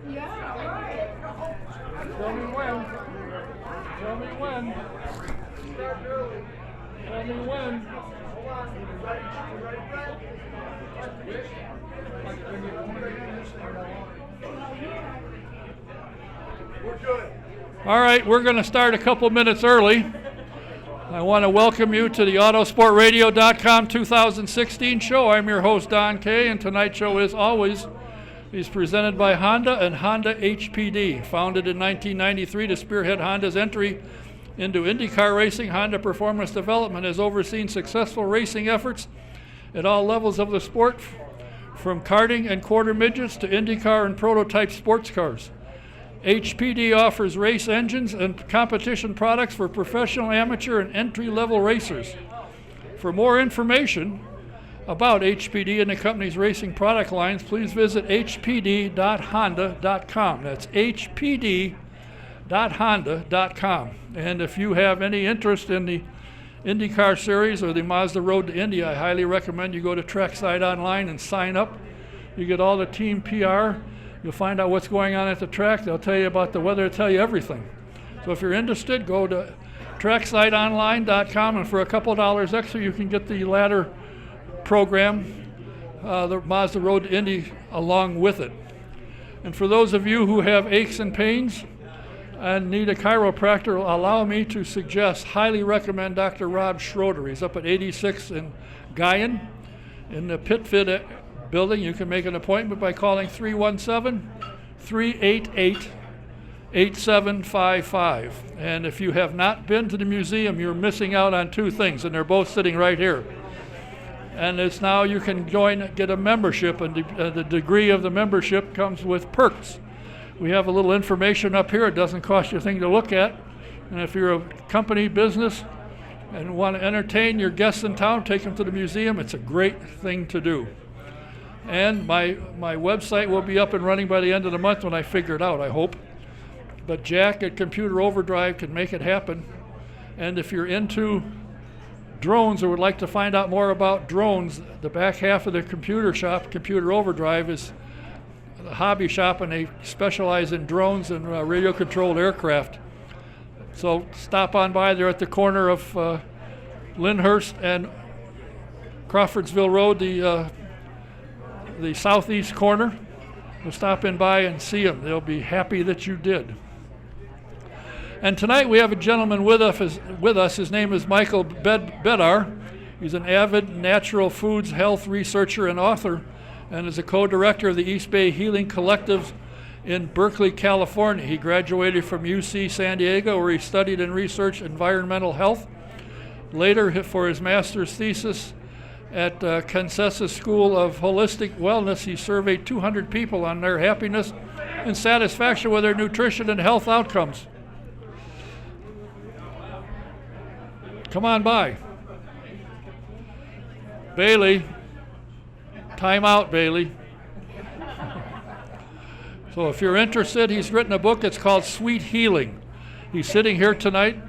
Tell me when. Tell me when. Tell me when. All right, we're going to start a couple minutes early. I want to welcome you to the Autosportradio.com 2016 show. I'm your host, Don Kay, and tonight's show, as always, is presented by Honda and Honda HPD. Founded in 1993 to spearhead Honda's entry into IndyCar racing, Honda Performance Development has overseen successful racing efforts at all levels of the sport, from karting and quarter midgets to IndyCar and prototype sports cars. HPD offers race engines and competition products for professional, amateur, and entry-level racers. For more information about HPD and the company's racing product lines, please visit hpd.honda.com. That's hpd.honda.com. And if you have any interest in the IndyCar series or the Mazda Road to Indy, I highly recommend you go to Trackside Online and sign up. You get all the team PR. You'll find out what's going on at the track. They'll tell you about the weather, they'll tell you everything. So if you're interested, go to tracksideonline.com, and for a couple dollars extra, you can get the ladder program, the Mazda Road to Indy, along with it. And for those of you who have aches and pains and need a chiropractor, allow me to suggest, highly recommend Dr. Rob Schroeder. He's up at 86 in Guyan in the Pitfit building. You can make an appointment by calling 317-388-8755. And if you have not been to the museum, you're missing out on two things, and they're both sitting right here. And it's now you can get a membership, and the degree of the membership comes with perks. We have a little information up here. It doesn't cost you a thing to look at. And if you're a company business and want to entertain your guests in town, take them to the museum. It's a great thing to do. And my website will be up and running by the end of the month when I figure it out, I hope. But Jack at Computer Overdrive can make it happen. And if you're into drones or would like to find out more about drones, the back half of the computer shop, Computer Overdrive, is a hobby shop, and they specialize in drones and radio-controlled aircraft. So stop on by. They're at the corner of Lyndhurst and Crawfordsville Road, the southeast corner. We'll stop in by and see them. They'll be happy that you did. And tonight we have a gentleman with us. His name is Michael Bedar. He's an avid natural foods health researcher and author, and is a co-director of the East Bay Healing Collective in Berkeley, California. He graduated from UC San Diego, where he studied and researched environmental health. Later, for his master's thesis at Kansas School of Holistic Wellness, he surveyed 200 people on their happiness and satisfaction with their nutrition and health outcomes. Come on by. Bailey. Time out, Bailey. So if you're interested, he's written a book. It's called Sweet Healing. He's sitting here tonight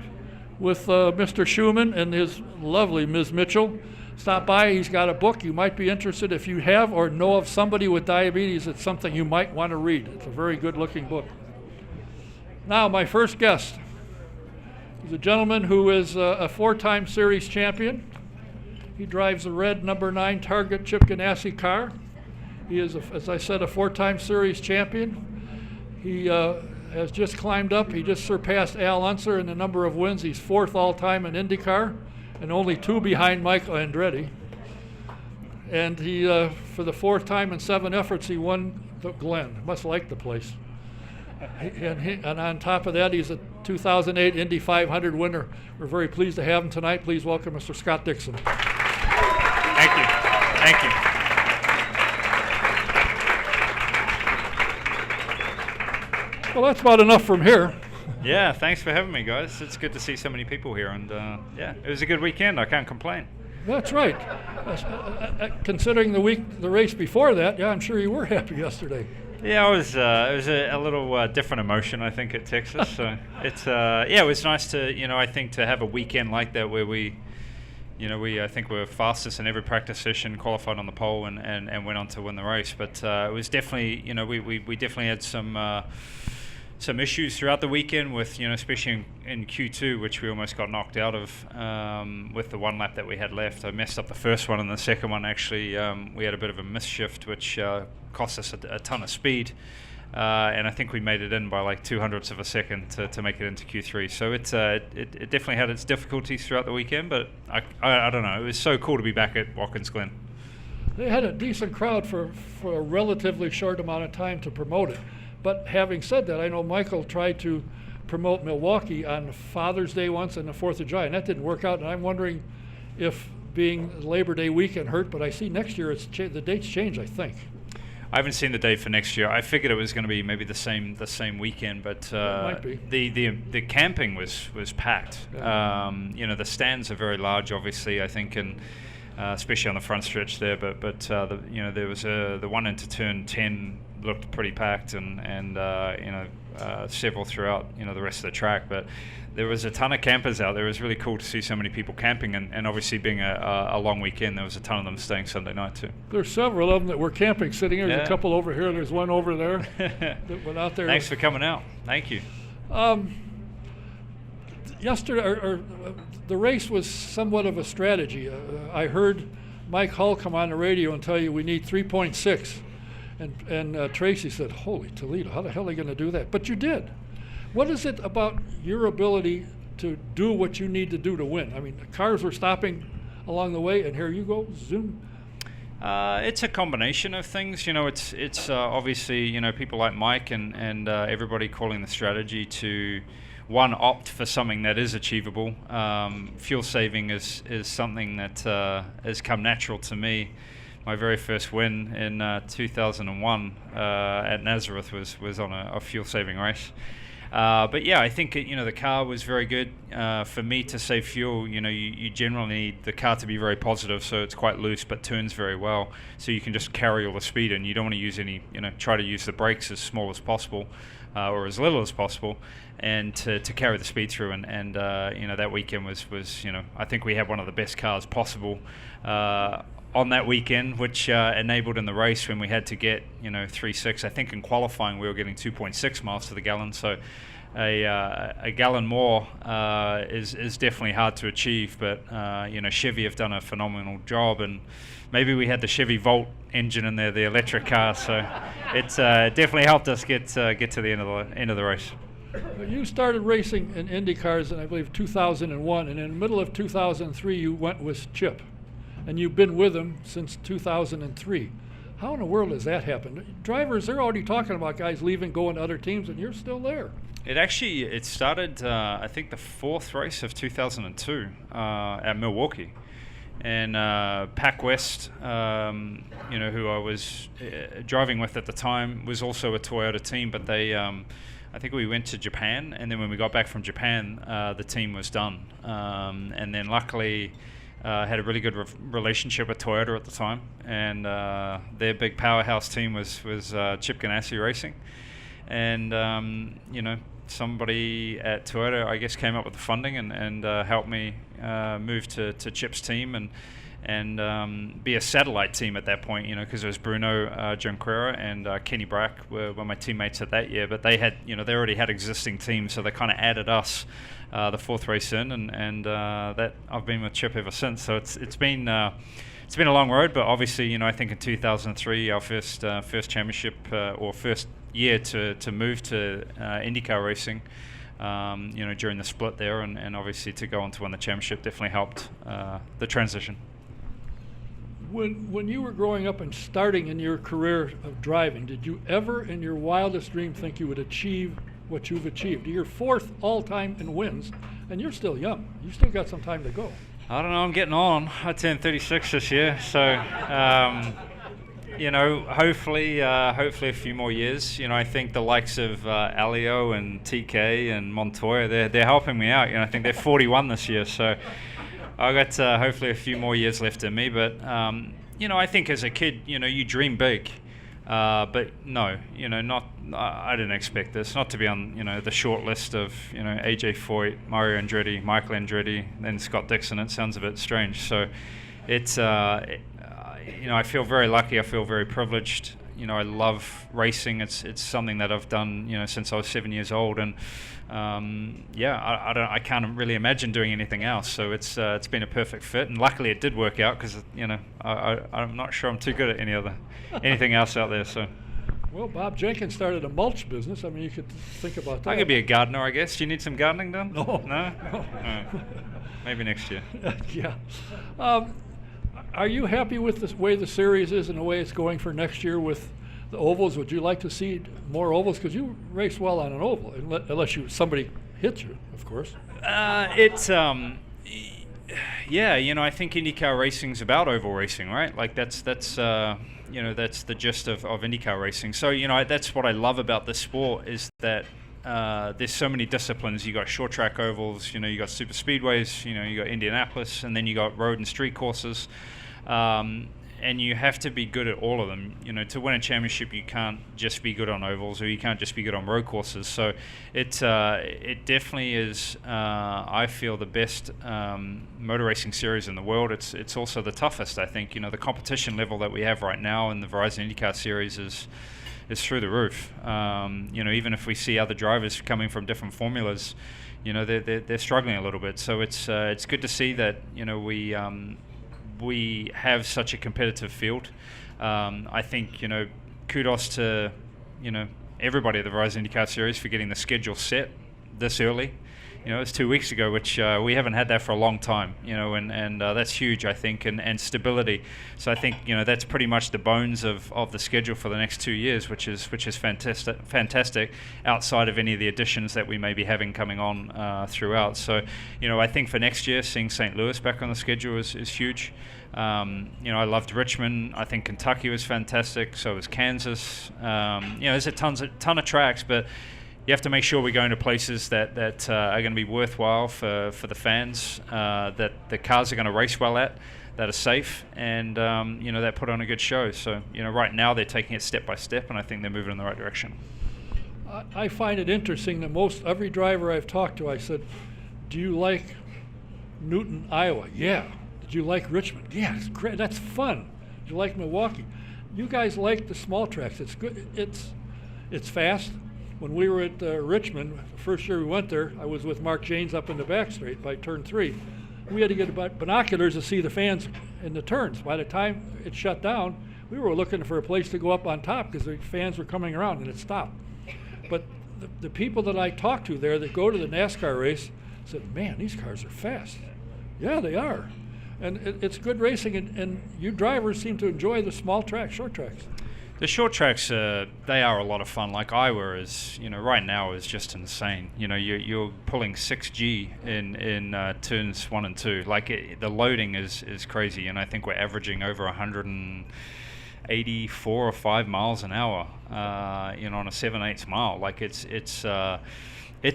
with Mr. Schumann and his lovely Ms. Mitchell. Stop by. He's got a book. You might be interested. If you have or know of somebody with diabetes, it's something you might want to read. It's a very good-looking book. Now, my first guest is a gentleman who is a four-time series champion. He drives a red number 9 Target Chip Ganassi car. He is, as I said, a four-time series champion. He has just climbed up. He just surpassed Al Unser in the number of wins. He's fourth all-time in IndyCar, and only 2 behind Michael Andretti. And he, for the fourth time in 7 efforts, he won the Glen. Must like the place. And on top of that, he's a 2008 Indy 500 winner. We're very pleased to have him tonight. Please welcome Mr. Scott Dixon. Thank you. Thank you. Well, that's about enough from here. Yeah, thanks for having me, guys. It's good to see so many people here, and yeah, it was a good weekend. I can't complain. That's right. Considering the race before that, yeah, I'm sure you were happy yesterday. Yeah, it was a little different emotion, I think, at Texas. So it's yeah, it was nice to I think to have a weekend like that where we I think we were fastest in every practice session, qualified on the pole, and went on to win the race. But it was definitely, we definitely had some issues throughout the weekend with, especially in Q2, which we almost got knocked out of with the one lap that we had left. I messed up the first one, and the second one actually we had a bit of a misshift, which cost us a ton of speed. And I think we made it in by like 0.02 of a second to make it into Q3. So it definitely had its difficulties throughout the weekend, but I don't know. It was so cool to be back at Watkins Glen. They had a decent crowd for a relatively short amount of time to promote it. But having said that, I know Michael tried to promote Milwaukee on Father's Day once and the 4th of July, and that didn't work out. And I'm wondering if being Labor Day weekend hurt, but I see next year the dates change, I think. I haven't seen the date for next year. I figured it was going to be maybe the same weekend, but might be. The camping was packed. Yeah. The stands are very large, obviously. I think, and especially on the front stretch there. But there was the one into turn 10 looked pretty packed, and several throughout the rest of the track. But there was a ton of campers out there. It was really cool to see so many people camping, and obviously being a long weekend, there was a ton of them staying Sunday night too. There's several of them that were camping sitting here. There's a couple over here. There's one over there that went out there. Thanks for coming out. Thank you. Yesterday, the race was somewhat of a strategy. I heard Mike Hull come on the radio and tell you we need 3.6. And Tracy said, holy Toledo, how the hell are they going to do that? But you did. What is it about your ability to do what you need to do to win? I mean, the cars were stopping along the way, and here you go, zoom. It's a combination of things. It's obviously, people like Mike and everybody calling the strategy to, one, opt for something that is achievable. Fuel saving is something that has come natural to me. My very first win in 2001 at Nazareth was on a fuel-saving race. But yeah, I think the car was very good. For me to save fuel, you generally need the car to be very positive, so it's quite loose but turns very well. So you can just carry all the speed, and you don't want to use any, try to use the brakes as small as possible or as little as possible, and to carry the speed through. And that weekend was I think we had one of the best cars possible on that weekend, which enabled in the race when we had to get 3.6. I think in qualifying we were getting 2.6 miles to the gallon, so a gallon more is definitely hard to achieve. But Chevy have done a phenomenal job, and maybe we had the Chevy Volt engine in there, the electric car, so it's definitely helped us get to the end of the race. You started racing in IndyCars in, I believe, 2001, and in the middle of 2003 you went with Chip. And you've been with him since 2003. How in the world has that happened? Drivers, they're already talking about guys leaving, going to other teams, and you're still there. It started, I think, the 4th race of 2002 at Milwaukee. And Pac West, who I was driving with at the time, was also a Toyota team, but they, I think we went to Japan, and then when we got back from Japan, the team was done. And then luckily, had a really good relationship with Toyota at the time, and their big powerhouse team was Chip Ganassi Racing, and somebody at Toyota, I guess, came up with the funding and helped me move to Chip's team and be a satellite team at that point, because it was Bruno Junqueira and Kenny Brack were my teammates at that year, but they had, they already had existing teams, so they kind of added us the 4th race in, and that I've been with Chip ever since. So it's been a long road, but obviously, I think in 2003, our first championship or first year to move to IndyCar racing, during the split there, and obviously to go on to win the championship definitely helped the transition. When you were growing up and starting in your career of driving, did you ever in your wildest dream think you would achieve what you've achieved? You're 4th all-time in wins, and you're still young. You still got some time to go. I don't know. I'm getting on. I turned 36 this year, so hopefully a few more years. I think the likes of Alio and TK and Montoya, they're helping me out. I think they're 41 this year, so I got hopefully a few more years left in me. But I think as a kid, you dream big. But no, I didn't expect this not to be on, the short list of, AJ Foyt, Mario Andretti, Michael Andretti, then Scott Dixon. It sounds a bit strange. So it's, I feel very lucky. I feel very privileged. I love racing. It's something that I've done, since I was 7 years old, and I can't really imagine doing anything else. So it's been a perfect fit, and luckily it did work out because I'm not sure I'm too good at anything else out there. So. Well, Bob Jenkins started a mulch business. I mean, you could think about that. I could be a gardener, I guess. Do you need some gardening done? No. No? Maybe next year. Yeah. Are you happy with the way the series is and the way it's going for next year with the ovals? Would you like to see more ovals? Because you race well on an oval, unless somebody hits you, of course. I think IndyCar racing's about oval racing, right? Like that's the gist of IndyCar racing. So, that's what I love about this sport is that there's so many disciplines. You got short track ovals, you got super speedways, you got Indianapolis, and then you got road and street courses. And you have to be good at all of them. To win a championship, you can't just be good on ovals, or you can't just be good on road courses. So it definitely is, I feel, the best motor racing series in the world. It's also the toughest, I think. The competition level that we have right now in the Verizon IndyCar series is through the roof. Even if we see other drivers coming from different formulas, they're struggling a little bit. So it's good to see that we have such a competitive field. I think kudos to everybody at the Verizon IndyCar series for getting the schedule set this early. It's 2 weeks ago, which we haven't had that for a long time, and that's huge, I think, and stability. So I think, that's pretty much the bones of the schedule for the next 2 years, which is fantastic outside of any of the additions that we may be having coming on throughout. So, I think for next year, seeing St. Louis back on the schedule is huge. I loved Richmond. I think Kentucky was fantastic. So was Kansas. There's a ton of tracks, but you have to make sure we're going to places that are going to be worthwhile for the fans, that the cars are going to race well at, that are safe, and that put on a good show. So right now they're taking it step by step, and I think they're moving in the right direction. I find it interesting that every driver I've talked to, I said, "Do you like Newton, Iowa?" "Yeah." "Did you like Richmond?" "Yeah, it's great. That's fun." "Did you like Milwaukee?" You guys like the small tracks. It's good. It's fast. When we were at Richmond, the first year we went there, I was with Mark Janes up in the back straight by turn 3. We had to get binoculars to see the fans in the turns. By the time it shut down, we were looking for a place to go up on top because the fans were coming around and it stopped. But the people that I talked to there that go to the NASCAR race said, "Man, these cars are fast." Yeah, they are. And it's good racing, and you drivers seem to enjoy the small tracks, short tracks. The short tracks, they are a lot of fun. Like Iowa is, right now is just insane. You're pulling 6G in turns 1 and 2. Like the loading is crazy, and I think we're averaging over 184 or 5 miles an hour, on a 7/8 mile. Like it's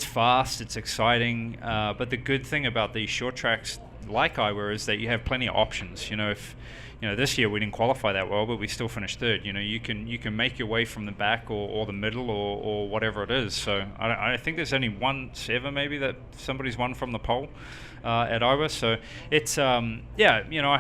fast, it's exciting. But the good thing about these short tracks, like Iowa, is that you have plenty of options. If this year we didn't qualify that well, but we still finished third. You can make your way from the back or the middle or whatever it is. So I think there's only once ever maybe that somebody's won from the pole at Iowa. So it's I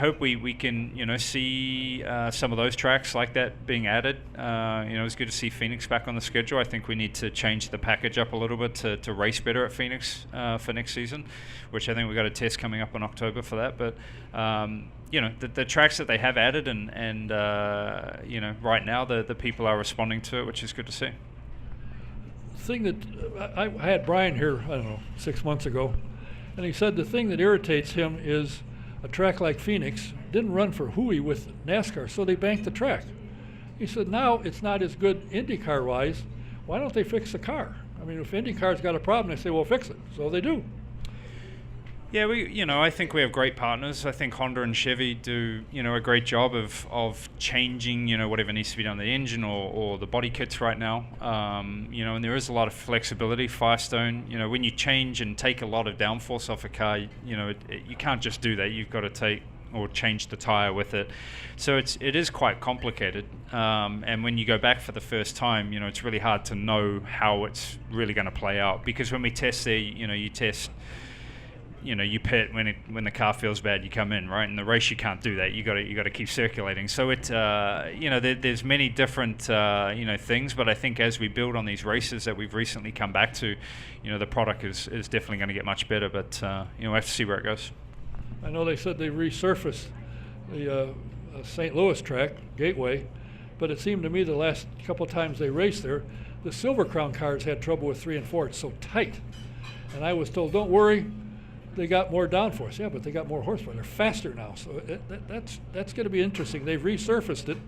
hope we can see some of those tracks like that being added. It's good to see Phoenix back on the schedule. I think we need to change the package up a little bit to race better at Phoenix for next season, which I think we've got a test coming up in October for that. But the tracks that they have added and right now the people are responding to it, which is good to see. The thing that I had Brian here, I don't know, 6 months ago, and he said the thing that irritates him is a track like Phoenix didn't run for Hui with NASCAR, so they banked the track. He said now it's not as good IndyCar wise. Why don't they fix the car? I mean, if IndyCar's got a problem, they say, well, fix it. So they do. Yeah, I think we have great partners. I think Honda and Chevy do, a great job of changing, whatever needs to be done to the engine or the body kits right now. And there is a lot of flexibility. Firestone, when you change and take a lot of downforce off a car, you can't just do that. You've got to take or change the tire with it. So it is quite complicated. And when you go back for the first time, it's really hard to know how it's really going to play out, because when we test there, you test. You pit when the car feels bad, you come in, right? In the race, you can't do that. You got to keep circulating. So there's many different things. But I think as we build on these races that we've recently come back to, the product is definitely going to get much better. But we have to see where it goes. I know they said they resurfaced the St. Louis track, Gateway, but it seemed to me the last couple times they raced there, the Silver Crown cars had trouble with 3 and 4. It's so tight. And I was told, don't worry, they got more downforce. Yeah, but they got more horsepower. They're faster now. So that's going to be interesting. They've resurfaced it,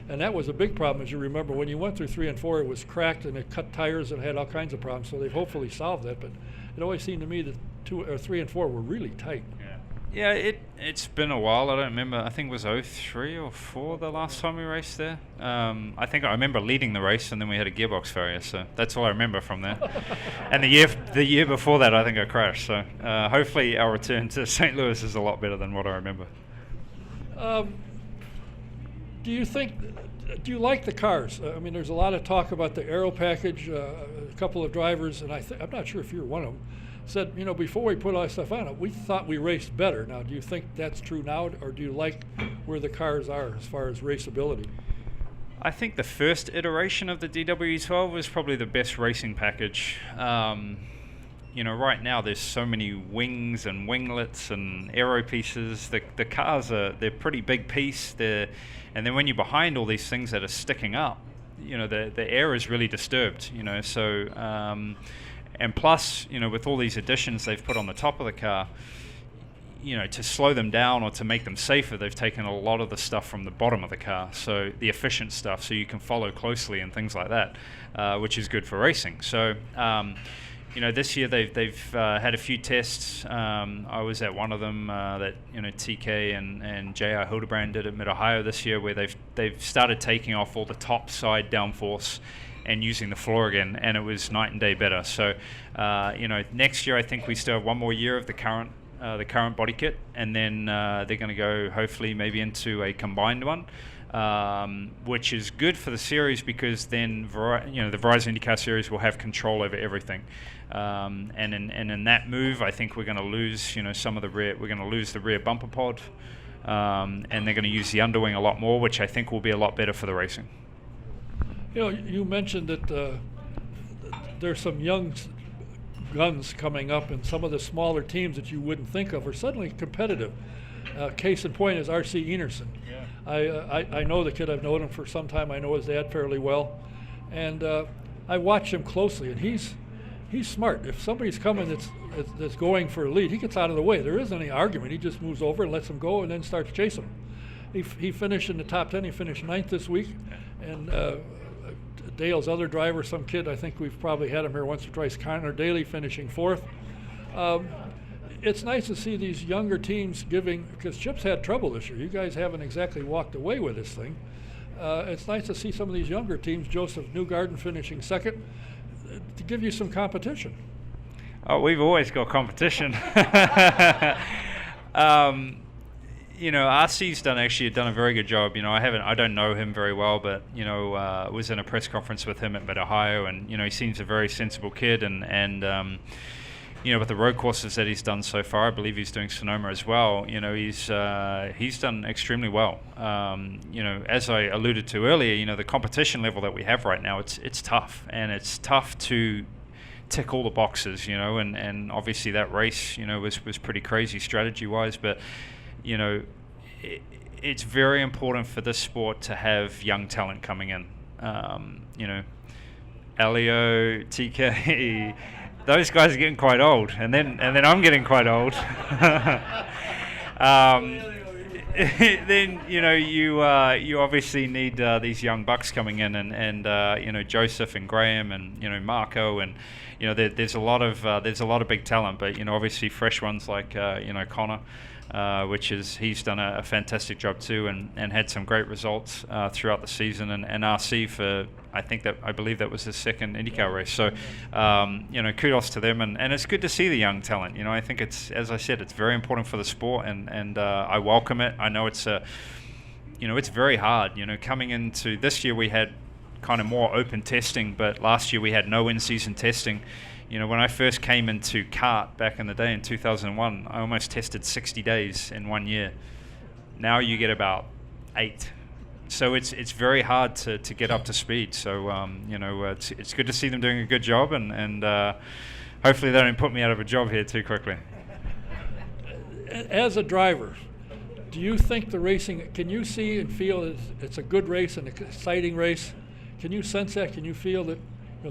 and that was a big problem, as you remember. When you went through 3 and 4, it was cracked, and it cut tires and had all kinds of problems. So they've hopefully solved that. But it always seemed to me that 2 or 3 and 4 were really tight. Yeah, it's been a while. I don't remember. I think it was 03 or 04 the last time we raced there. I think I remember leading the race, and then we had a gearbox failure. So that's all I remember from there. And the year before that, I think I crashed. So hopefully our return to St. Louis is a lot better than what I remember. Do you like the cars? I mean, there's a lot of talk about the aero package. A couple of drivers, and I'm not sure if you're one of them, said, before we put all that stuff on it, we thought we raced better. Now, do you think that's true now, or do you like where the cars are as far as raceability? I think the first iteration of the DW12 was probably the best racing package. Right now there's so many wings and winglets and aero pieces. The cars they're pretty big piece. And then when you're behind all these things that are sticking up, the air is really disturbed. So. And plus, with all these additions they've put on the top of the car, to slow them down or to make them safer, they've taken a lot of the stuff from the bottom of the car, so the efficient stuff, so you can follow closely and things like that, which is good for racing. So, this year they've had a few tests. I was at one of them that TK and JR Hildebrand did at Mid-Ohio this year, where they've started taking off all the top side downforce and using the floor again, and it was night and day better. So, next year I think we still have one more year of the current body kit, and then they're going to go hopefully maybe into a combined one, which is good for the series, because then the Verizon IndyCar series will have control over everything. And in that move, I think we're going to lose some of the rear. We're going to lose the rear bumper pod, and they're going to use the underwing a lot more, which I think will be a lot better for the racing. You mentioned that there's some young guns coming up, and some of the smaller teams that you wouldn't think of are suddenly competitive. Case in point is R.C. Enerson. Yeah. I know the kid. I've known him for some time. I know his dad fairly well, and I watch him closely, and he's smart. If somebody's coming that's going for a lead, he gets out of the way. There isn't any argument. He just moves over and lets them go, and then starts chasing them. He finished in the top 10. He finished 9th this week, and Dale's other driver, some kid, I think we've probably had him here once or twice, Connor Daly, finishing 4th. It's nice to see these younger teams giving, because Chip's had trouble this year. You guys haven't exactly walked away with this thing. It's nice to see some of these younger teams, Joseph Newgarden finishing 2nd, to give you some competition. Oh, we've always got competition. RC's done a very good job. I don't know him very well, but was in a press conference with him at Mid-Ohio, and he seems a very sensible kid, and with the road courses that he's done so far, I believe he's doing Sonoma as well. He's done extremely well. As I alluded to earlier, the competition level that we have right now, it's tough, and it's tough to tick all the boxes, and obviously that race, was pretty crazy strategy-wise, but it's very important for this sport to have young talent coming in. Elio, TK, those guys are getting quite old, and then I'm getting quite old. Then you obviously need these young bucks coming in, and Joseph and Graham and Marco, and there's a lot of big talent, but obviously fresh ones like Connor. which is he's done a fantastic job too, and had some great results throughout the season. And RC for I believe that was his second IndyCar race. So kudos to them, and it's good to see the young talent. I think it's, as I said, it's very important for the sport, and I welcome it. I know it's it's very hard. Coming into this year we had kind of more open testing, but last year we had no in-season testing. When I first came into kart back in the day in 2001, I almost tested 60 days in 1 year. Now you get about 8. So it's very hard to get up to speed. So it's good to see them doing a good job, and hopefully they don't put me out of a job here too quickly. As a driver, do you think the racing, can you see and feel it's a good race, an exciting race? Can you sense that? Can you feel that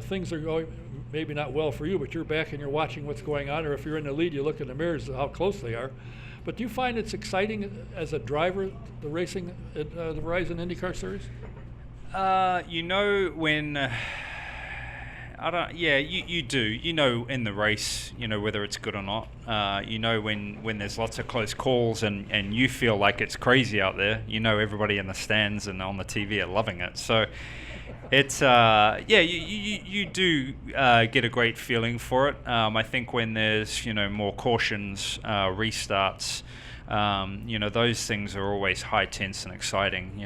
things are going maybe not well for you, but you're back and you're watching what's going on, or if you're in the lead, you look in the mirrors at how close they are. But do you find it's exciting as a driver, the racing at the Verizon IndyCar Series? When you do. In the race, whether it's good or not. When there's lots of close calls and you feel like it's crazy out there. Everybody in the stands and on the TV are loving it. So it's you do get a great feeling for it. I think when there's more cautions, restarts, those things are always high tense and exciting.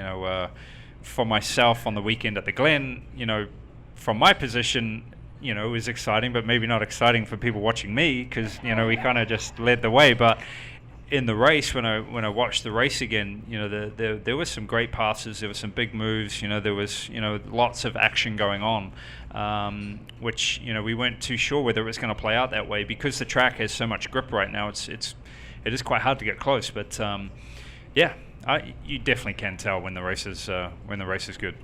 For myself on the weekend at the Glen, from my position, it was exciting, but maybe not exciting for people watching me because we kind of just led the way. But in the race, when I watched the race again, there was some great passes, there were some big moves, there was lots of action going on, which we weren't too sure whether it was going to play out that way because the track has so much grip right now. It is quite hard to get close, but you definitely can tell when the race is good.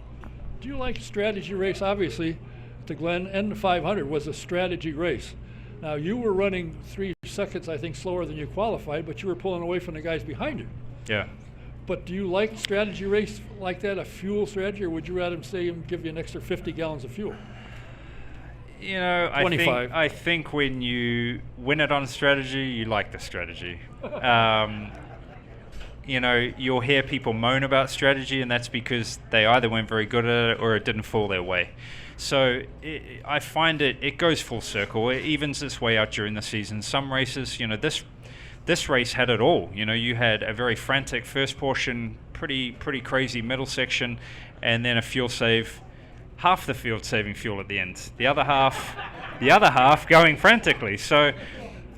Do you like strategy race? Obviously, the Glen and the 500 was a strategy race. Now, you were running 3 seconds, I think, slower than you qualified, but you were pulling away from the guys behind you. Yeah. But do you like strategy race like that, a fuel strategy, or would you rather say give you an extra 50 gallons of fuel? 25. I think when you win it on strategy, you like the strategy. You'll hear people moan about strategy, and that's because they either weren't very good at it or it didn't fall their way. So I find it goes full circle. It evens its way out during the season. Some races, this race had it all. You had a very frantic first portion, pretty crazy middle section, and then a fuel save. Half the field saving fuel at the end. The other half going frantically. So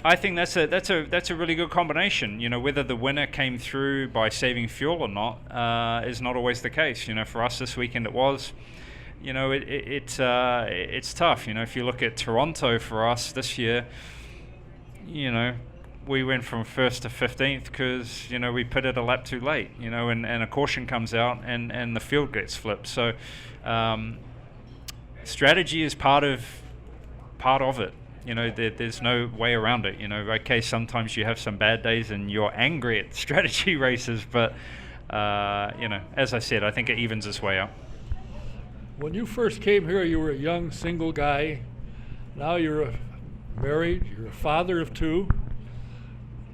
I think that's a really good combination. Whether the winner came through by saving fuel or not is not always the case. For us this weekend it was. It's tough. If you look at Toronto for us this year, we went from 1st to 15th because we pitted a lap too late. And a caution comes out and the field gets flipped. So strategy is part of it. There's no way around it. Okay, sometimes you have some bad days and you're angry at strategy races, but as I said, I think it evens its way out. When you first came here, you were a young single guy. Now you're married, you're a father of 2.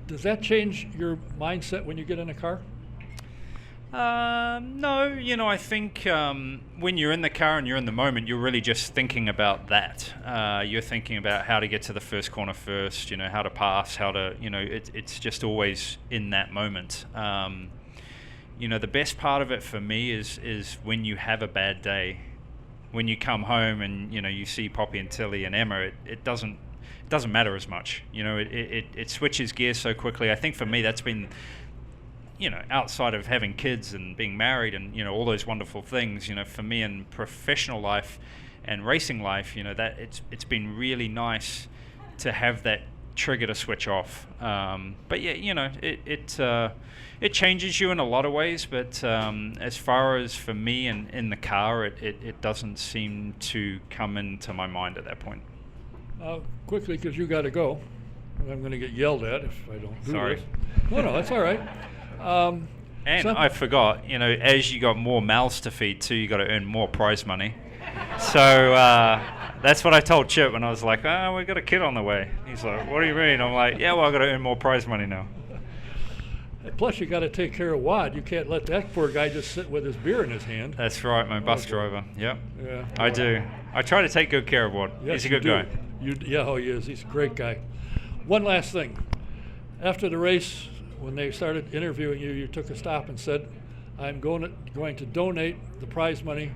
Does that change your mindset when you get in a car? No, I think when you're in the car and you're in the moment, you're really just thinking about that. You're thinking about how to get to the first corner first, how to pass, how to, it's just always in that moment. The best part of it for me is when you have a bad day, when you come home and, you see Poppy and Tilly and Emma, it doesn't matter as much. It switches gears so quickly. I think for me that's been, outside of having kids and being married and, all those wonderful things, for me in professional life and racing life, that it's been really nice to have that trigger to switch off. But yeah, it changes you in a lot of ways, but as far as for me and in the car, it doesn't seem to come into my mind at that point. Quickly, because you got to go. I'm going to get yelled at if I don't do Sorry. this. No, that's all right. And I forgot, as you got more mouths to feed too, you got to earn more prize money. So that's what I told Chip when I was like, we got a kid on the way. He's like, what do you mean? I'm like, yeah, well, I got to earn more prize money now. Plus, you got to take care of Wad. You can't let that poor guy just sit with his beer in his hand. That's right, my bus driver. Yep. Yeah. I do. I try to take good care of Wad. Yes, He's a good guy. Yeah, he is. He's a great guy. One last thing. After the race, when they started interviewing you, you took a stop and said, I'm going to donate the prize money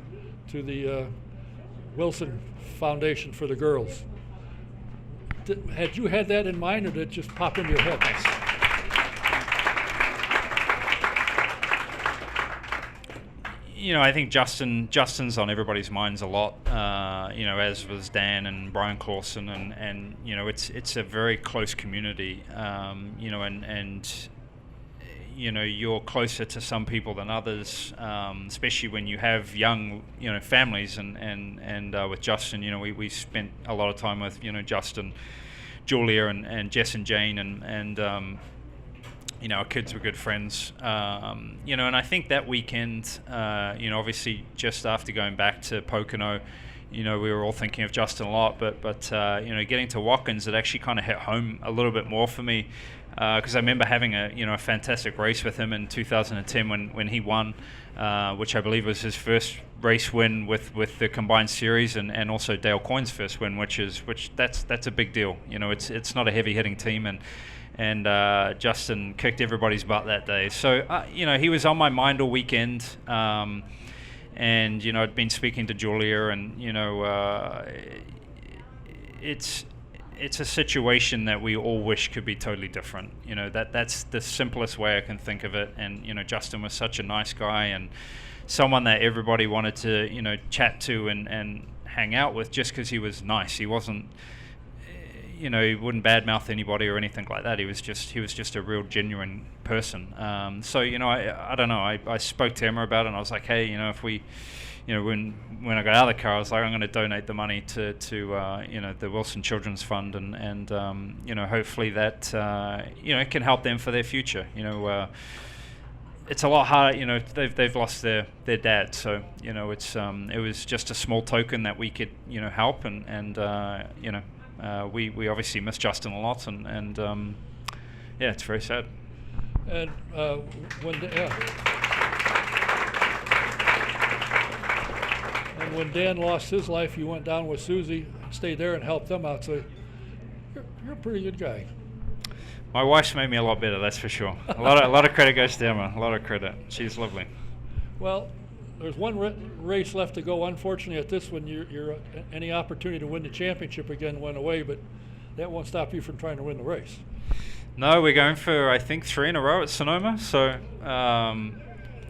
to the Wilson Foundation for the girls. Had you had that in mind, or did it just pop into your head? I think Justin's on everybody's minds a lot, as was Dan and Brian Clausen, and it's a very close community, and you're closer to some people than others, especially when you have young, families, and with Justin, we spent a lot of time with, Justin, Julia, and Jess and Jane, and our kids were good friends, and I think that weekend, obviously just after going back to Pocono, we were all thinking of Justin a lot, but getting to Watkins, it actually kind of hit home a little bit more for me, because I remember having a fantastic race with him in 2010 when he won, which I believe was his first race win with the combined series, and also Dale Coyne's first win, which that's a big deal. It's not a heavy hitting team, and Justin kicked everybody's butt that day. So, he was on my mind all weekend. And, I'd been speaking to Julia, and, it's a situation that we all wish could be totally different. That's the simplest way I can think of it. And, Justin was such a nice guy and someone that everybody wanted to, chat to and hang out with just because he was nice. He wasn't... he wouldn't badmouth anybody or anything like that. He was just a real genuine person. So I don't know. I spoke to Emma about it, and I was like, hey, if we, when I got out of the car, I was like, I'm going to donate the money to the Wilson Children's Fund, and hopefully that can help them for their future. It's a lot harder. They've lost their dad, so it was just a small token that we could help, and we obviously miss Justin a lot, and it's very sad. And when Dan lost his life, you went down with Susie, stayed there, and helped them out. So you're a pretty good guy. My wife's made me a lot better, that's for sure. A lot of credit goes to Emma. A lot of credit. She's lovely. Well, there's one race left to go. Unfortunately, at this one, any opportunity to win the championship again went away, but that won't stop you from trying to win the race. No, we're going for, I think, 3 in a row at Sonoma. So,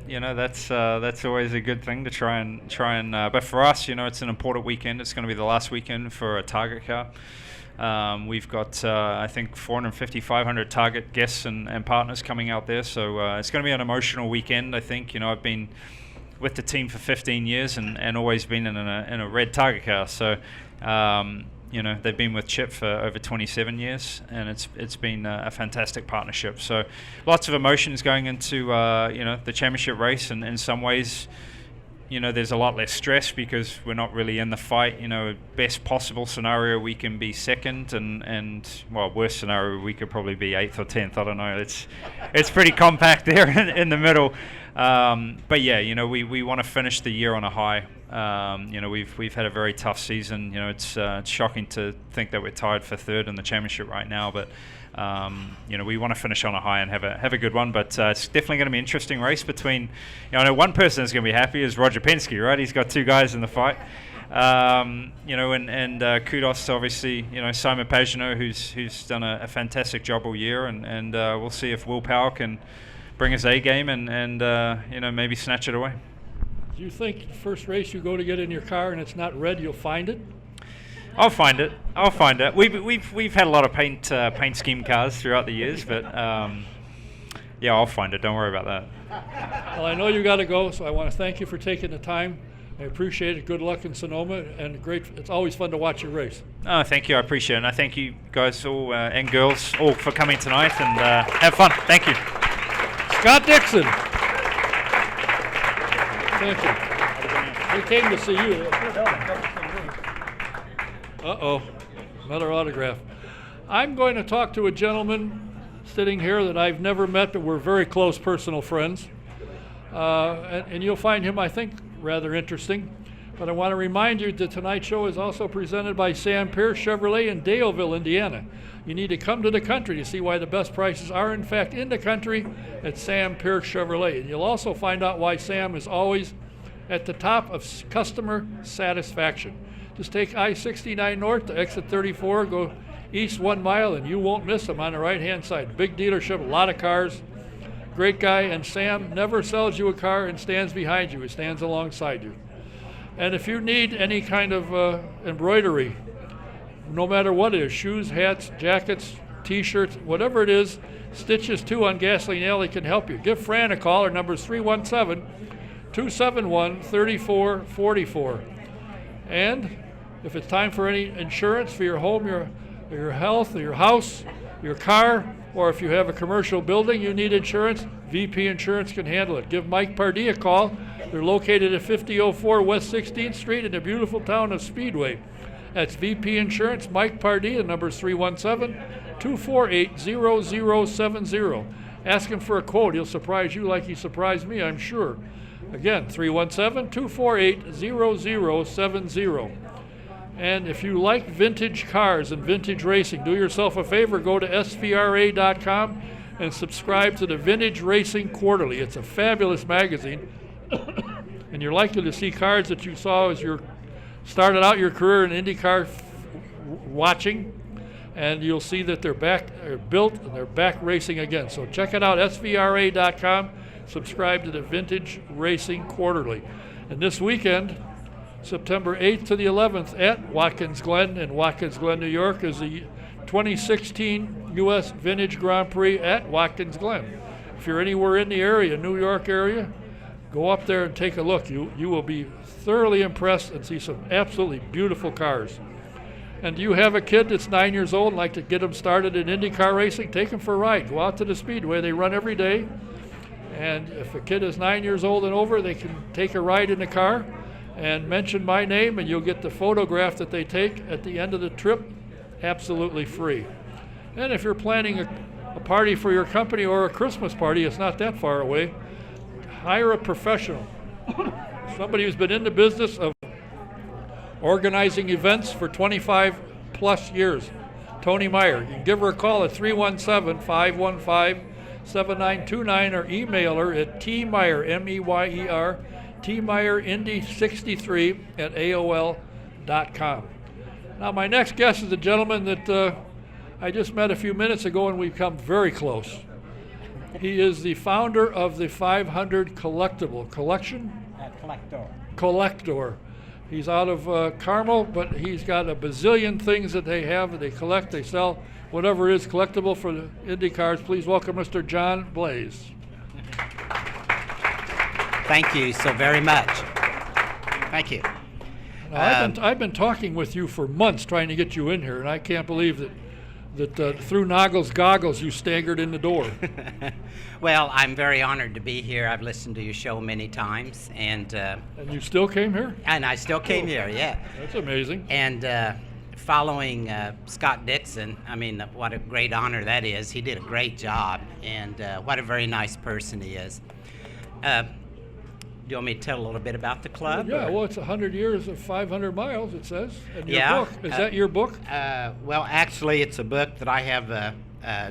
that's always a good thing to try and. But for us, it's an important weekend. It's going to be the last weekend for a Target car. We've got, I think, 450, 500 Target guests and partners coming out there. So it's going to be an emotional weekend, I think. I've been with the team for 15 years and always been in a red Target car. So, they've been with Chip for over 27 years, and it's been a fantastic partnership. So lots of emotions going into, the championship race, and in some ways, there's a lot less stress because we're not really in the fight. Best possible scenario, we can be second, and worst scenario, we could probably be 8th or 10th. I don't know. It's pretty compact there in the middle. But yeah, we want to finish the year on a high. We've had a very tough season. It's shocking to think that we're tied for 3rd in the championship right now, but we want to finish on a high and have a good one. But it's definitely going to be an interesting race between. I know one person that's going to be happy is Roger Penske, right? He's got 2 guys in the fight. And kudos to obviously Simon Pagenaud, who's done a fantastic job all year, and we'll see if Will Power can bring his A game and maybe snatch it away. Do you think the first race you go to get in your car and it's not red, you'll find it? I'll find it. We've had a lot of paint scheme cars throughout the years, but I'll find it. Don't worry about that. Well, I know you got to go, so I want to thank you for taking the time. I appreciate it. Good luck in Sonoma, and great. It's always fun to watch your race. Oh, thank you. I appreciate it, and I thank you guys all and girls all for coming tonight, and have fun. Thank you. Scott Dixon. Thank you. We came to see you. Uh-oh, another autograph. I'm going to talk to a gentleman sitting here that I've never met, but we're very close personal friends. And you'll find him, I think, rather interesting. But I want to remind you that tonight's show is also presented by Sam Pierce Chevrolet in Daleville, Indiana. You need to come to the country to see why the best prices are, in fact, in the country at Sam Pierce Chevrolet. And you'll also find out why Sam is always at the top of customer satisfaction. Just take I-69 north to exit 34, go east 1 mile, and you won't miss him on the right-hand side. Big dealership, a lot of cars. Great guy, and Sam never sells you a car and stands behind you. He stands alongside you. And if you need any kind of embroidery, no matter what it is, shoes, hats, jackets, T-shirts, whatever it is, Stitches 2 on Gasoline Alley can help you. Give Fran a call. Her number is 317-271-3444. And if it's time for any insurance for your home, your health, your house, your car, or if you have a commercial building you need insurance, VP Insurance can handle it. Give Mike Pardee a call. They're located at 5004 West 16th Street in the beautiful town of Speedway. That's VP Insurance, Mike Pardee. The number is 317-248-0070. Ask him for a quote. He'll surprise you like he surprised me, I'm sure. Again, 317-248-0070. And if you like vintage cars and vintage racing, do yourself a favor, go to svra.com and subscribe to the Vintage Racing Quarterly. It's a fabulous magazine, and you're likely to see cars that you saw as you started out your career in IndyCar watching, and you'll see that they're built and they're back racing again. So check it out, svra.com. Subscribe to the Vintage Racing Quarterly. And this weekend, September 8th to the 11th at Watkins Glen in Watkins Glen, New York, is the 2016 U.S. Vintage Grand Prix at Watkins Glen. If you're anywhere in the area, New York area, go up there and take a look. You will be thoroughly impressed and see some absolutely beautiful cars. And do you have a kid that's 9 years old and like to get them started in IndyCar racing? Take them for a ride. Go out to the Speedway. They run every day. And if a kid is 9 years old and over, they can take a ride in the car and mention my name, and you'll get the photograph that they take at the end of the trip absolutely free. And if you're planning a party for your company or a Christmas party, it's not that far away, hire a professional, somebody who's been in the business of organizing events for 25 plus years. Tony Meyer. You can give her a call at 317-515-7929 or email her at tmeyer, M-E-Y-E-R, tmeyerindy63 at AOL.com. Now, my next guest is a gentleman that I just met a few minutes ago, and we've come very close. He is the founder of the 500 Collectible Collection? Collector. He's out of Carmel, but he's got a bazillion things that they have, they collect, they sell, whatever is collectible for the Indy cars. Please welcome Mr. John Blaze. Thank you so very much. Thank you. Now, I've been talking with you for months trying to get you in here, and I can't believe that through Noggles goggles you staggered in the door. Well, I'm very honored to be here. I've listened to your show many times, and you still came here? And I still came here, yeah. That's amazing. And following Scott Dixon, I mean, what a great honor that is. He did a great job, and what a very nice person he is. Do you want me to tell a little bit about the club? Yeah, well, it's 100 years of 500 miles, it says, in your book. Is that your book? Well, actually, it's a book that I have a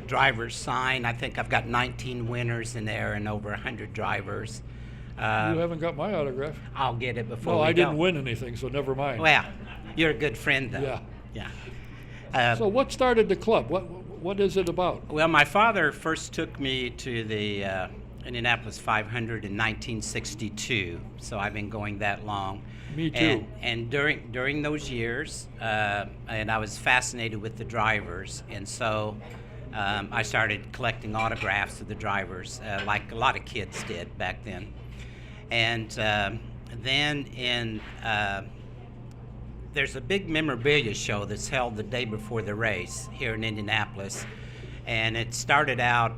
driver's sign. I think I've got 19 winners in there and over 100 drivers. You haven't got my autograph. I'll get it before No, we I go. didn't win anything, so never mind. Well, you're a good friend, though. Yeah. Yeah. So what started the club? What is it about? Well, my father first took me to the Indianapolis 500 in 1962, so I've been going that long. Me too. And during those years, and I was fascinated with the drivers, and so I started collecting autographs of the drivers, like a lot of kids did back then. And then there's a big memorabilia show that's held the day before the race here in Indianapolis. And it started out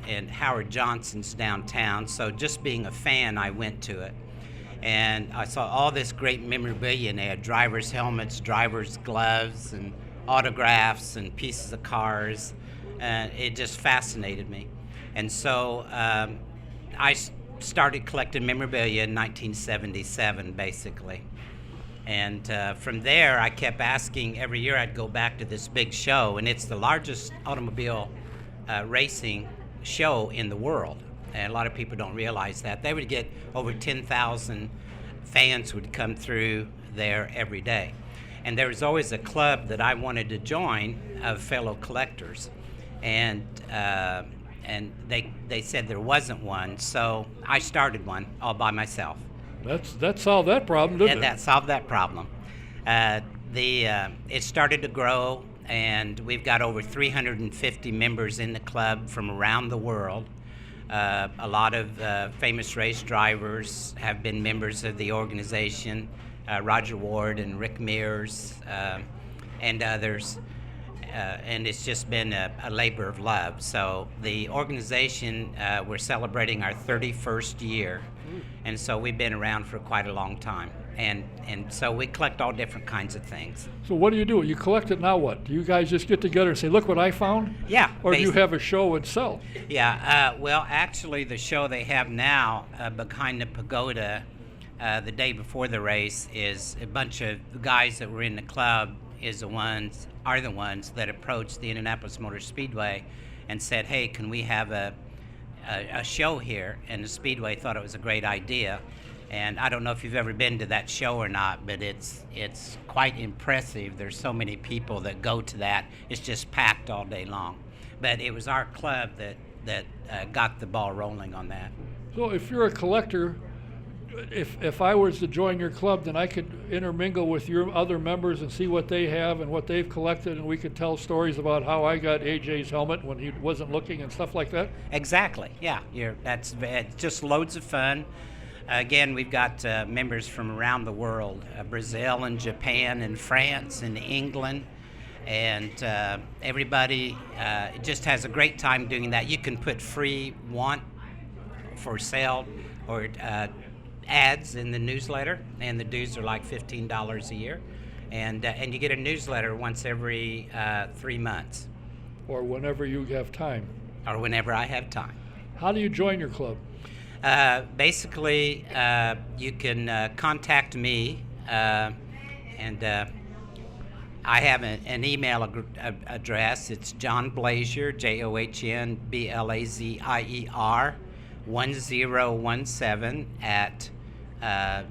in Howard Johnson's downtown, so just being a fan, I went to it. And I saw all this great memorabilia, and they had drivers' helmets, drivers' gloves, and autographs, and pieces of cars. It just fascinated me. And so I started collecting memorabilia in 1977, basically. And from there, I kept asking, every year I'd go back to this big show, and it's the largest automobile racing show in the world. And a lot of people don't realize that. They would get over 10,000 fans would come through there every day. And there was always a club that I wanted to join of fellow collectors. And they said there wasn't one, so I started one all by myself. That solved that problem, didn't it? That solved that problem. It started to grow, and we've got over 350 members in the club from around the world. A lot of famous race drivers have been members of the organization, Roger Ward and Rick Mears, and others. And it's just been a labor of love. So the organization, we're celebrating our 31st year, and so we've been around for quite a long time. And so we collect all different kinds of things. So what do? You collect it, now what? Do you guys just get together and say, look what I found? Yeah. Or do you have a show and sell? Yeah, well, actually the show they have now behind the pagoda the day before the race is a bunch of guys that were in the club are the ones that approached the Indianapolis Motor Speedway and said, hey, can we have a show here? And the Speedway thought it was a great idea. And I don't know if you've ever been to that show or not, but it's quite impressive. There's so many people that go to that. It's just packed all day long. But it was our club that got the ball rolling on that. So if you're a collector, if I was to join your club, then I could intermingle with your other members and see what they have and what they've collected, and we could tell stories about how I got AJ's helmet when he wasn't looking and stuff like that? Exactly, yeah. That's just loads of fun. Again, we've got members from around the world, Brazil and Japan and France and England, and everybody just has a great time doing that. You can put free want for sale or ads in the newsletter, and the dues are like $15 a year, and you get a newsletter once every 3 months. Or whenever you have time. Or whenever I have time. How do you join your club? Basically, you can contact me, and I have an email address. It's John Blazier, JOHNBLAZIER 1017 at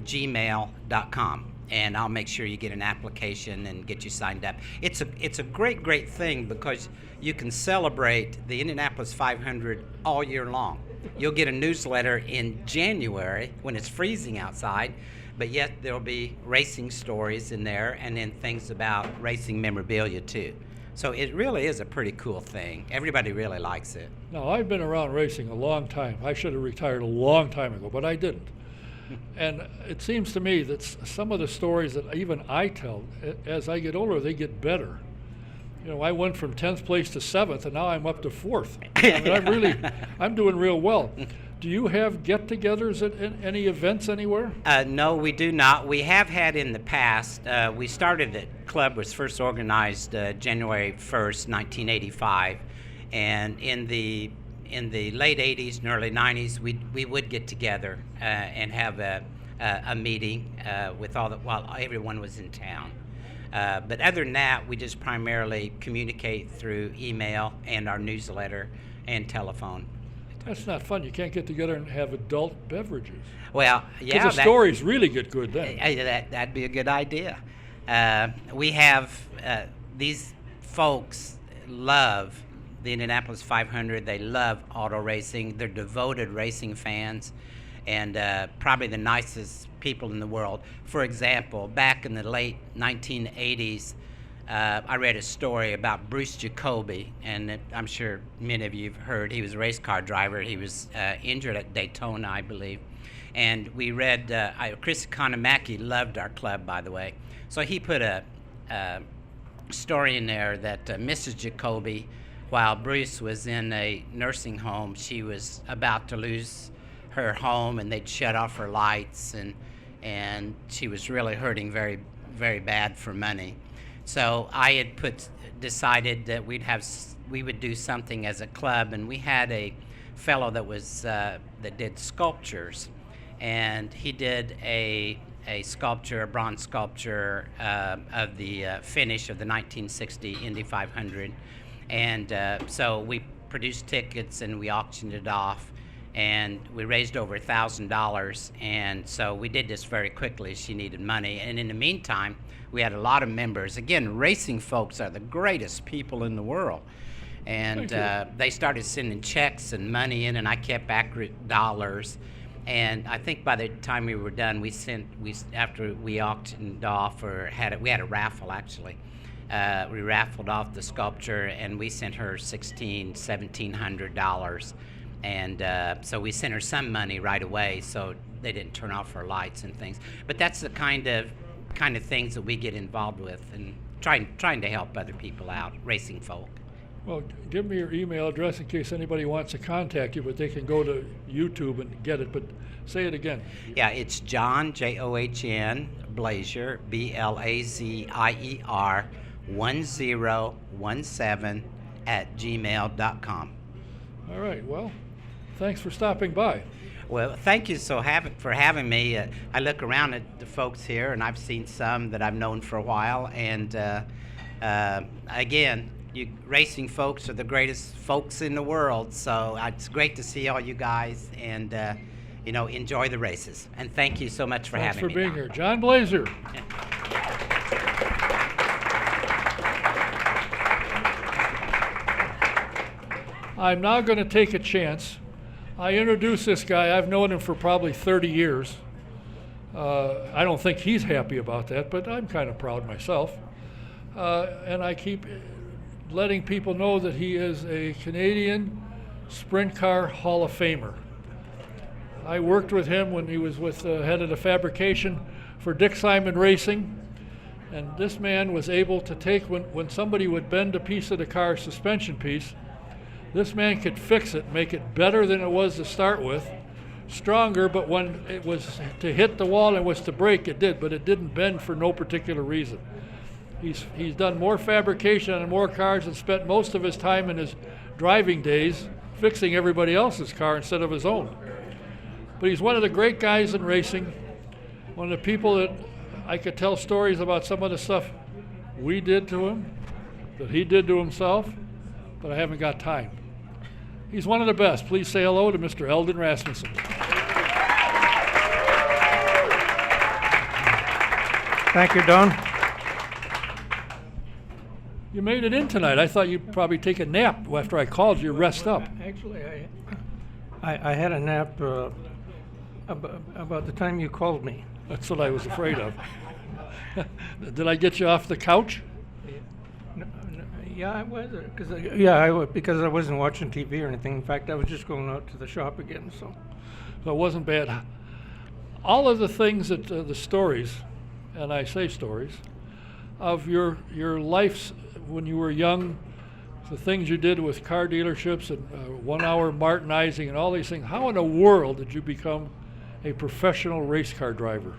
gmail.com, and I'll make sure you get an application and get you signed up. It's a great thing because you can celebrate the Indianapolis 500 all year long. You'll get a newsletter in January when it's freezing outside, but yet there'll be racing stories in there, and then things about racing memorabilia too. So it really is a pretty cool thing. Everybody really likes it. Now, I've been around racing a long time. I should have retired a long time ago, but I didn't. And it seems to me that some of the stories that even I tell, as I get older, they get better. You know, I went from 10th place to 7th, and now I'm up to 4th. I mean, I'm doing real well. Do you have get-togethers at any events anywhere? No, we do not. We have had in the past. We started the club was first organized January 1st, 1985, and in the late 80s and early 90s, we would get together and have a meeting with while everyone was in town. But other than that, we just primarily communicate through email and our newsletter and telephone. That's not fun. You can't get together and have adult beverages. Well, yeah. Because the stories really get good then. That'd be a good idea. We have these folks love the Indianapolis 500. They love auto racing. They're devoted racing fans, and probably the nicest people in the world. For example, back in the late 1980s, I read a story about Bruce Jacoby, and I'm sure many of you have heard. He was a race car driver. He was injured at Daytona, I believe. And we read, Chris Economaki loved our club, by the way. So he put a story in there that Mrs. Jacoby, while Bruce was in a nursing home, she was about to lose her home, and they'd shut off her lights, and she was really hurting very, very bad for money. So I had decided that we would do something as a club, and we had a fellow that was that did sculptures, and he did a sculpture, a bronze sculpture of the finish of the 1960 Indy 500, and so we produced tickets and we auctioned it off, and we raised over $1,000, and so we did this very quickly. She needed money, and in the meantime, we had a lot of members. Again, racing folks are the greatest people in the world, and they started sending checks and money in, and I kept accurate dollars. And I think by the time we were done, after we auctioned off, we had a raffle actually. We raffled off the sculpture, and we sent her $1,700, and so we sent her some money right away, so they didn't turn off her lights and things. But that's the kind of things that we get involved with, and trying to help other people out, racing folk. Well, give me your email address in case anybody wants to contact you, but they can go to YouTube and get it. But say it again. Yeah, it's John, John, Blazier, BLAZIER 1017 @gmail.com. All right. Well, thanks for stopping by. Well, thank you for having me. I look around at the folks here, and I've seen some that I've known for a while. And again, you racing folks are the greatest folks in the world. So it's great to see all you guys, and enjoy the races. And thank you so much for having me. Thanks for being here, John Blazier. I'm now going to take a chance. I introduced this guy. I've known him for probably 30 years. I don't think he's happy about that, but I'm kind of proud myself. And I keep letting people know that he is a Canadian Sprint Car Hall of Famer. I worked with him when he was head of the fabrication for Dixon Racing, and this man was able to take, when somebody would bend a piece of the car suspension piece, this man could fix it, make it better than it was to start with, stronger, but when it was to hit the wall and was to break, it did, but it didn't bend for no particular reason. He's done more fabrication on more cars and spent most of his time in his driving days fixing everybody else's car instead of his own. But he's one of the great guys in racing, one of the people that I could tell stories about some of the stuff we did to him, that he did to himself, but I haven't got time. He's one of the best. Please say hello to Mr. Eldon Rasmussen. Thank you, Don. You made it in tonight. I thought you'd probably take a nap after I called you, rest up. Actually, I had a nap about the time you called me. That's what I was afraid of. Did I get you off the couch? Yeah, I was. Because I wasn't watching TV or anything. In fact, I was just going out to the shop again. So it wasn't bad. All of the things that the stories, and I say stories, of your life when you were young, the things you did with car dealerships and 1 hour Martinizing and all these things. How in the world did you become a professional race car driver?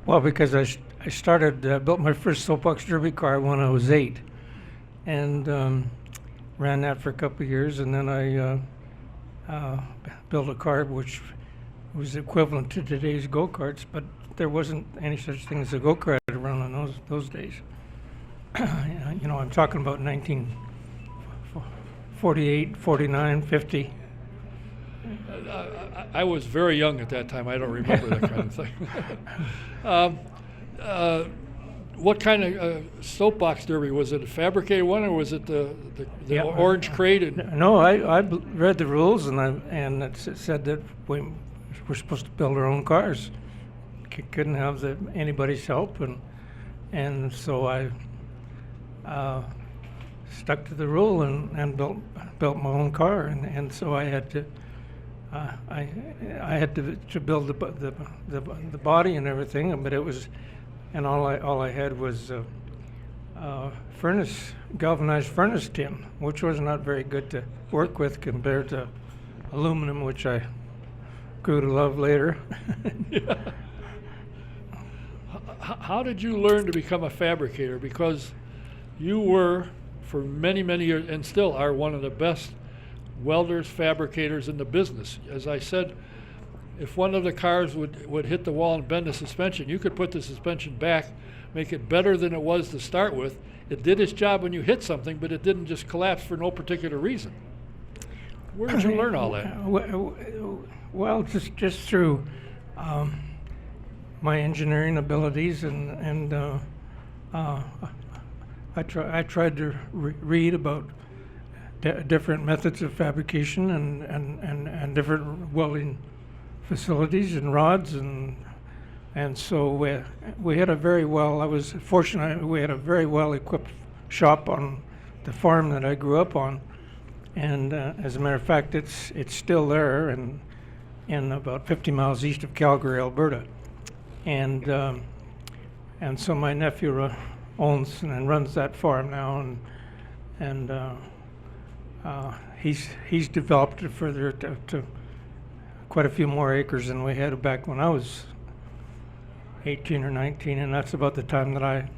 Well, because I built my first soapbox derby car when I was 8. And ran that for a couple of years, and then I built a car which was equivalent to today's go-karts, but there wasn't any such thing as a go-kart around in those days. I'm talking about 1948, 49, 50. I was very young at that time. I don't remember that kind of thing. What kind of soapbox derby? Was it a fabricated one, or was it the orange crate? No, I read the rules, and it said that we're supposed to build our own cars. Couldn't have anybody's help, and so I stuck to the rule and built my own car, and so I had to. I had to build the body and everything, but it was. And all I had was galvanized furnace tin, which was not very good to work with compared to aluminum, which I grew to love later. Yeah. how did you learn to become a fabricator? Because you were, for many, many years, and still are one of the best welders, fabricators in the business. As I said, if one of the cars would hit the wall and bend the suspension, you could put the suspension back, make it better than it was to start with. It did its job when you hit something, but it didn't just collapse for no particular reason. Where did you learn all that? Well, just through my engineering abilities, and I tried to read about different methods of fabrication and different welding facilities and rods, and so we had a very well. I was fortunate. We had a very well equipped shop on the farm that I grew up on, and as a matter of fact, it's still there, and in about 50 miles east of Calgary, Alberta, and so my nephew owns and runs that farm now, and he's developed it further to quite a few more acres than we had back when I was 18 or 19, and that's about the time that I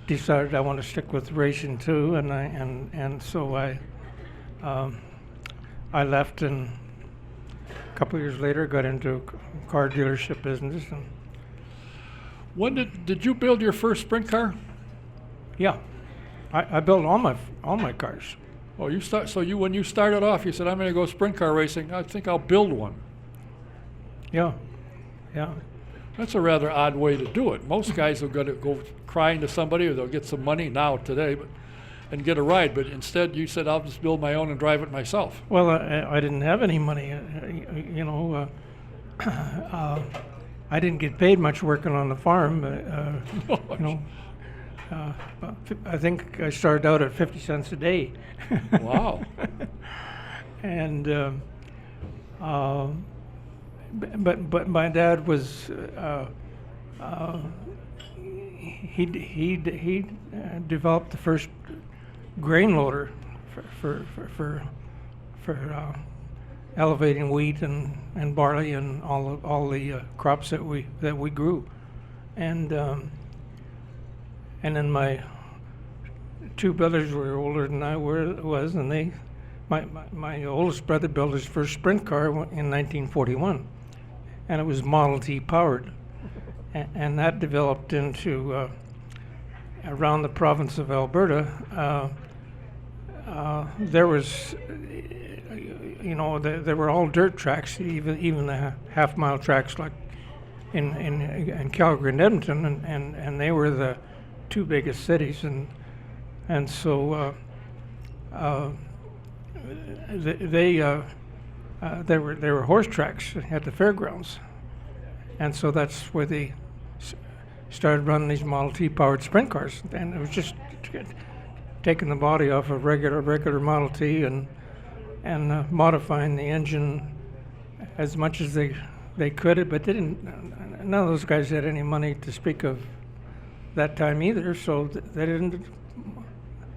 decided I want to stick with racing too, and so I left, and a couple of years later got into car dealership business. And when did you build your first sprint car? Yeah, I built all my cars. Oh, when you started off, you said, I'm going to go sprint car racing. I think I'll build one. Yeah. That's a rather odd way to do it. Most guys will go crying to somebody, or they'll get some money now today, and get a ride. But instead, you said, I'll just build my own and drive it myself. Well, I didn't have any money. I didn't get paid much working on the farm. But, I think I started out at 50 cents a day. Wow. And but my dad was he developed the first grain loader for elevating wheat and barley and all the crops that we grew, and then my two brothers were older than I was, and my oldest brother built his first sprint car in 1941, and it was Model T powered, and that developed into around the province of Alberta. There was, there were all dirt tracks, even the half-mile tracks like in Calgary and Edmonton, and they were the two biggest cities, and so they were horse tracks at the fairgrounds, and so that's where they started running these Model T powered sprint cars, and it was just taking the body off a regular Model T and modifying the engine as much as they could, but none of those guys had any money to speak of that time either, so they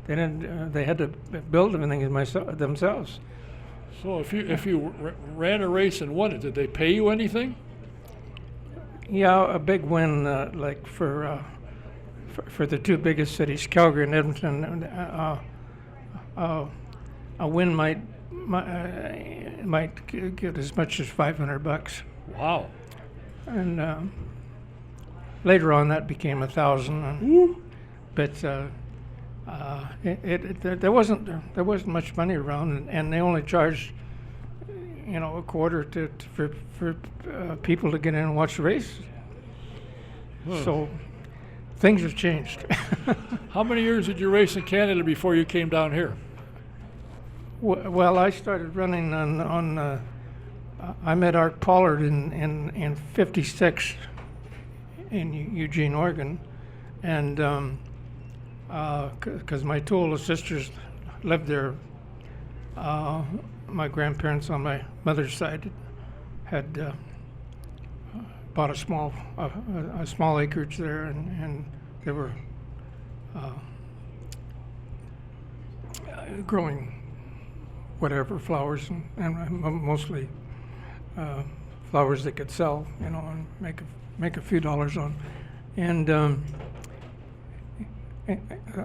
had to build everything themselves. So if you ran a race and won it, did they pay you anything? Yeah, a big win, like for the two biggest cities, Calgary and Edmonton. A win might get as much as $500. Wow. And later on, that became 1,000. But there wasn't much money around, and they only charged, a quarter for people to get in and watch the race. So things have changed. How many years did you race in Canada before you came down here? Well, I started running on I met Art Pollard in '56 in Eugene, Oregon, and because my two older sisters lived there. My grandparents on my mother's side had bought a small acreage there, and they were growing whatever flowers and mostly flowers they could sell, and make a few dollars on And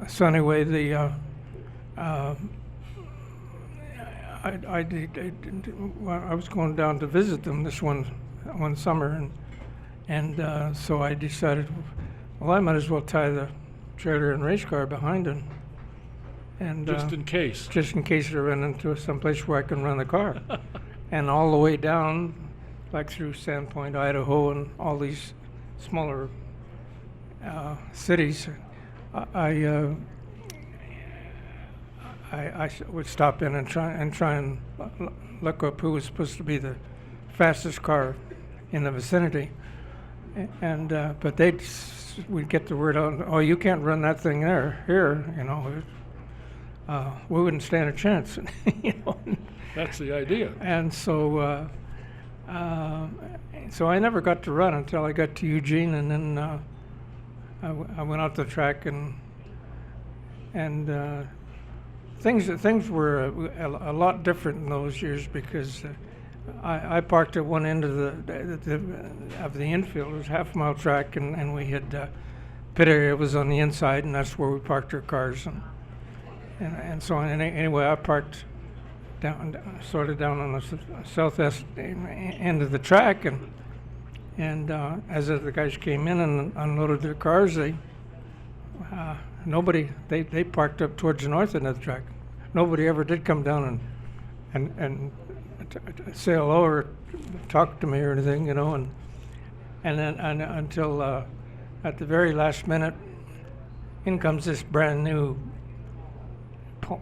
so anyway, I was going down to visit them this one summer, and so I decided, well, I might as well tie the trailer and race car behind it, and Just in case. just in case I run into some place where I can run the car. And all the way down, like through Sandpoint, Idaho, and all these smaller cities, I would stop in and try and look up who was supposed to be the fastest car in the vicinity, and but we'd get the word out. Oh, you can't run that thing here. We wouldn't stand a chance. That's the idea. And so I never got to run until I got to Eugene, and then I went out to the track and things were a lot different in those years, because I parked at one end of the infield. It was a half-mile track, and we had pit area was on the inside, and that's where we parked our cars, and so on. And anyway, I parked sort of down on the southwest end of the track, and as the guys came in and unloaded their cars, they parked up towards the north end of the track. Nobody ever did come down and say hello or talk to me or anything, and then until at the very last minute, in comes this brand new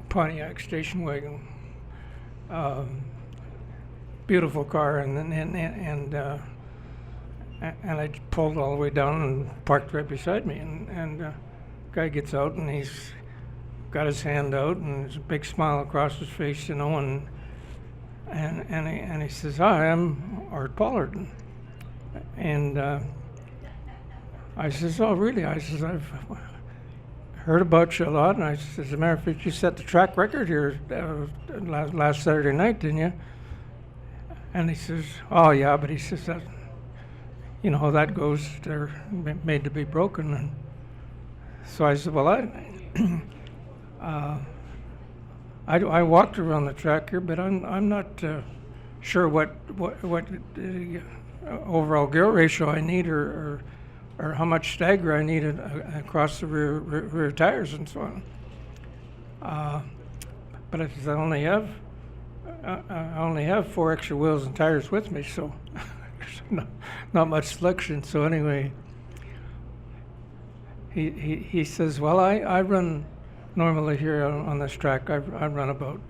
Pontiac station wagon, beautiful car, and I pulled all the way down and parked right beside me, and guy gets out, and he's got his hand out, and there's a big smile across his face, and he says, "Hi, I'm Art Pollard," and I says, "Oh, really?" I says, "I've heard about you a lot," and I says, "As a matter of fact, you set the track record here last Saturday night, didn't you?" And he says, "Oh, yeah," but he says, "That, you know how that goes. They're made to be broken." And so I said, "Well, I walked around the track here, but I'm not sure what overall gear ratio I need, or how much stagger I need across the rear tires and so on." But I said, I only have 4 extra wheels and tires with me, so there's not much selection. So anyway, he says, "Well, I run normally here on this track. I run about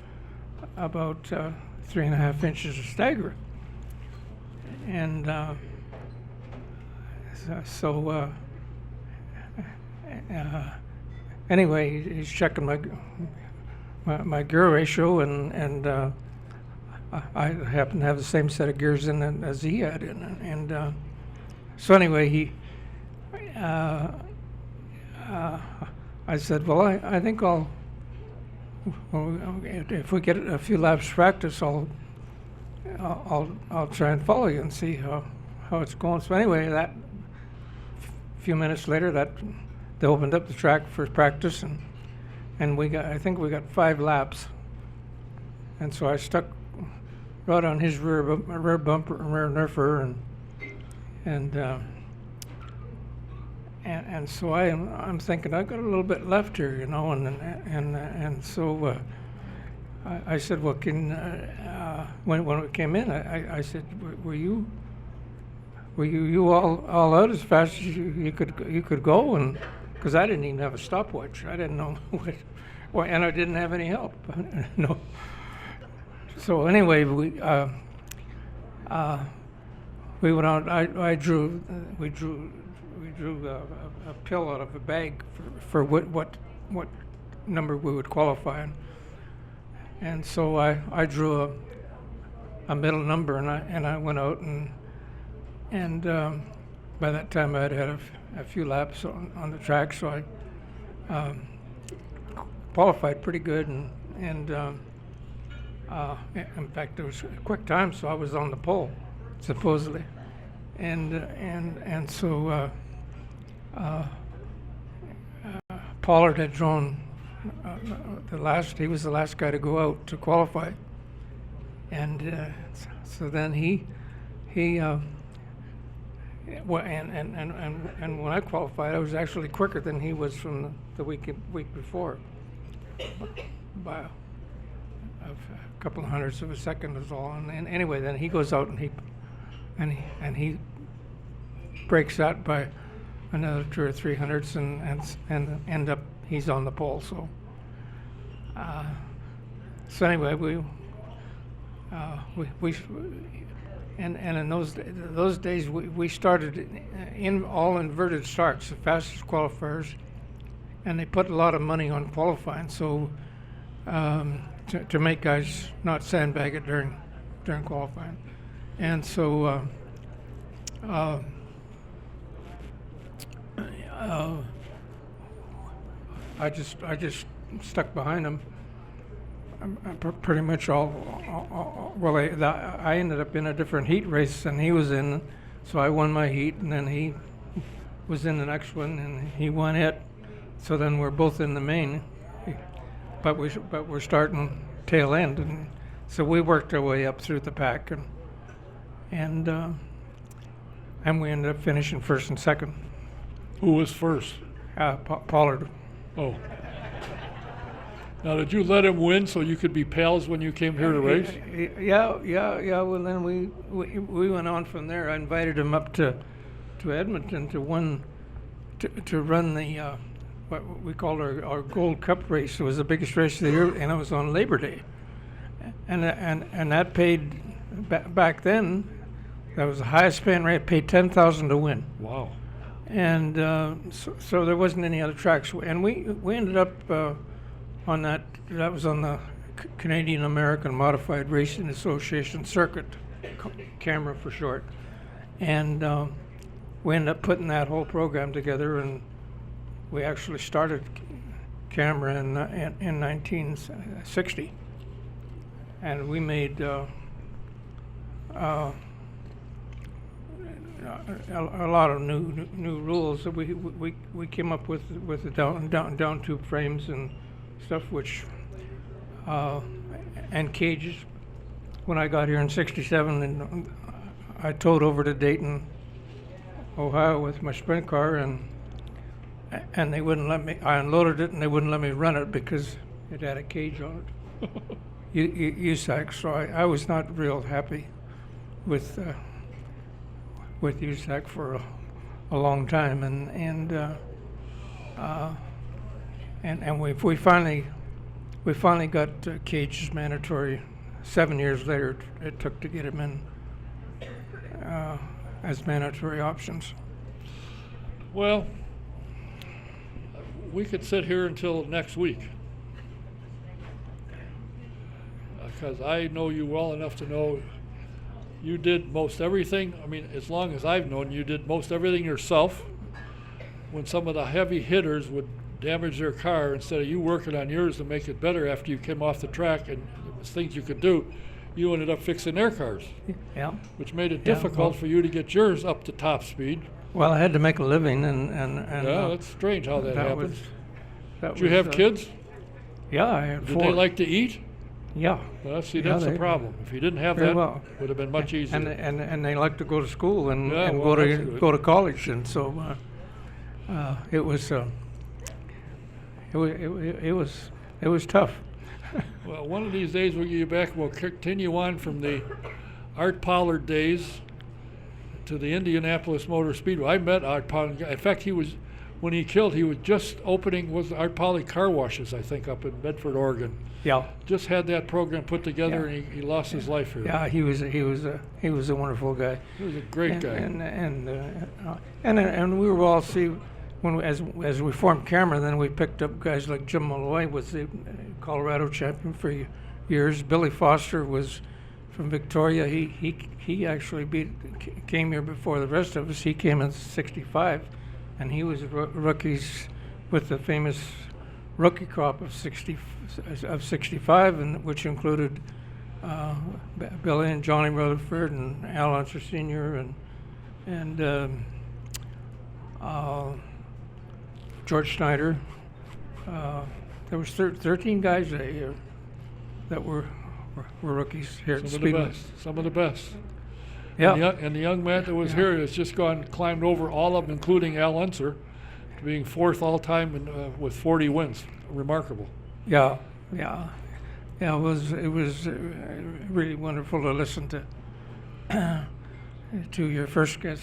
3.5 inches of stagger," and anyway, he's checking my gear ratio, and I happen to have the same set of gears in it as he had in it, and so anyway, I said, "Well, I think if we get a few laps practice, I'll try and follow you and see how it's going." So anyway, that few minutes later, they opened up the track for practice, and I think we got 5 laps, and so I stuck right on his rear bumper, rear nerfer, and so I'm thinking, I got a little bit left here, and so I said, "Well, when we came in, I said, were you all out as fast as you could go?" And because I didn't even have a stopwatch, I didn't know and I didn't have any help. No. So anyway, we went out. We drew a pill out of a bag for what number we would qualify in. And so I drew a middle number, and I went out, and by that time I had a few laps on the track, so I qualified pretty good, and in fact it was a quick time, so I was on the pole supposedly, and so Pollard had drawn he was the last guy to go out to qualify, and so then he well, and when I qualified, I was actually quicker than he was from the week before by a couple of hundredths of a second is all. And anyway, then he goes out and he breaks that by another 2 or 3 hundredths and end up he's on the pole. So anyway, we and in those days we started in all inverted starts, the fastest qualifiers, and they put a lot of money on qualifying, so to make guys not sandbag it during qualifying, and so I just stuck behind him. Pretty much all well, I ended up in a different heat race than he was in, so I won my heat, and then he was in the next one, and he won it. So then we're both in the main, but we're starting tail end, and so we worked our way up through the pack, and we ended up finishing first and second. Who was first? Pollard. Oh. Now, did you let him win so you could be pals when you came here to race? Yeah. Well, then we went on from there. I invited him up to Edmonton to run the what we called our Gold Cup race. It was the biggest race of the year, and it was on Labor Day. And that paid back then. That was the highest paying rate. Paid $10,000 to win. Wow. And so there wasn't any other tracks, and we ended up. On that was on the Canadian American Modified Racing Association circuit, CAMRA for short, and we ended up putting that whole program together, and we actually started CAMRA in 1960, and we made a lot of new rules that we came up with the down tube frames and stuff, which and cages. When I got here in '67, and I towed over to Dayton, Ohio, with my sprint car, and they wouldn't let me. I unloaded it, and they wouldn't let me run it because it had a cage on it. USAC. So I was not real happy with USAC for a long time, and we finally got cages mandatory. 7 years later, it took to get them in as mandatory options. Well, we could sit here until next week, because I know you well enough to know you did most everything. I mean, as long as I've known you, did most everything yourself. When some of the heavy hitters would damage their car, instead of you working on yours to make it better after you came off the track and there was things you could do, you ended up fixing their cars. Yeah. Which made it difficult for you to get yours up to top speed. Well, I had to make a living, and yeah, that's strange how that happens. Did you have kids? Yeah, I had 4. Did they like to eat? Yeah. Well, see, that's the problem. If you didn't have that, it would have been much easier. And they like to go to school and well, go to college, and so it was tough. Well, one of these days we'll get you back. We'll continue on from the Art Pollard days to the Indianapolis Motor Speedway. I met Art Pollard. In fact, when he killed, he was just opening Art Pollard car washes, I think, up in Bedford, Oregon. Yeah. Just had that program put together, and he lost his life here. Yeah, he was a wonderful guy. He was a great guy. And we were all as we formed CAMRA, then we picked up guys like Jim Malloy, was the Colorado champion for years. Billy Foster was from Victoria. He actually came here before the rest of us. He came in '65, and he was rookies with the famous rookie crop of '65, and which included Billy and Johnny Rutherford and Al Unser Sr. and George Schneider. There was 13 guys that year that were rookies here at Speedway. Some of the best. Yeah. And the young man that was here has just climbed over all of them, including Al Unser, to being fourth all time with 40 wins. Remarkable. Yeah. It was really wonderful to listen to your first guest.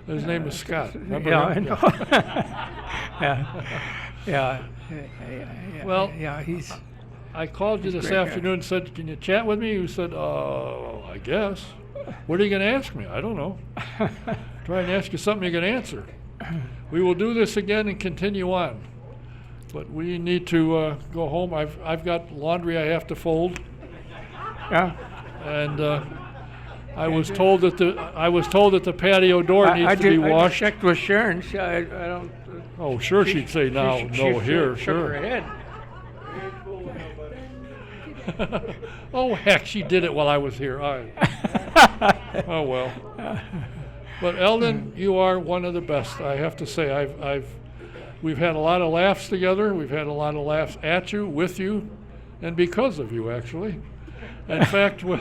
His name is Scott. Remember Yeah, him? I know. yeah. Well, yeah, I called you he's a this great guy. afternoon and said, "Can you chat with me?" You said, "I guess." What are you going to ask me? I don't know. Try and ask you something you can answer. We will do this again and continue on. But we need to go home. I've got laundry I have to fold. Yeah. And I was told that the patio door needs to be I washed. checked with Sharon. I don't. Oh, sure, she'd say no. No, here, shook sure. her head. Oh, heck, she did it while I was here. Oh, well. But Eldon, you are one of the best. I have to say, we've had a lot of laughs together. We've had a lot of laughs at you, with you, and because of you, actually. In fact, when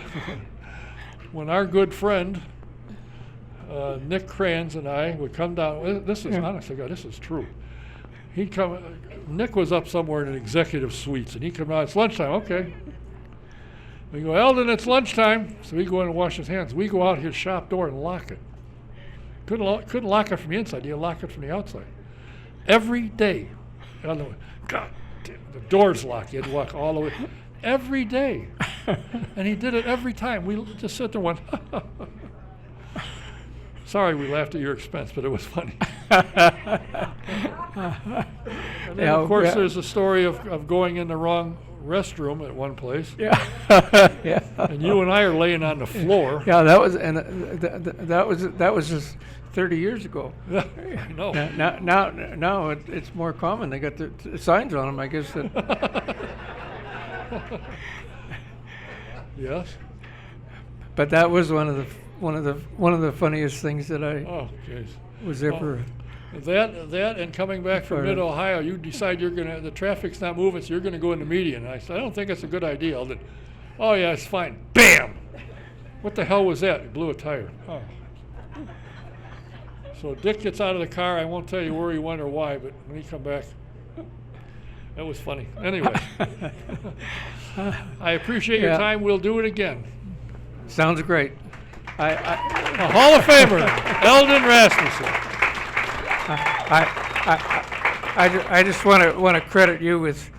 our good friend Nick Kranz and I would come down, this is honest to God, this is true. He'd come. Nick was up somewhere in an executive suites, and he'd come out. It's lunchtime. Okay. We go, Eldon, it's lunchtime. So he'd go in and wash his hands. We go out his shop door and lock it. Couldn't lock it from the inside. You lock it from the outside. Every day. God damn, the door's locked. You had to walk all the way. Every day. And he did it every time. We just sit there and went, sorry we laughed at your expense, but it was funny. And then, of course, there's a story of going in the wrong restroom at one place. Yeah. Yeah. And you and I are laying on the floor. Yeah, that was just 30 years ago. I know. Now it's more common. They got the signs on them, I guess. That Yes. But that was one of the funniest things that I Oh, jeez. was ever. That and coming back from Part of- Mid-Ohio, you decide the traffic's not moving, so you're going to go in the median. And I said, I don't think it's a good idea, Eldon. Oh, yeah, it's fine. Bam! What the hell was that? He blew a tire. Oh. So Dick gets out of the car. I won't tell you where he went or why, but when he come back, that was funny. Anyway, I appreciate your Yeah. time. We'll do it again. Sounds great. A Hall of Famer, Eldon Rasmussen. I just want to credit you with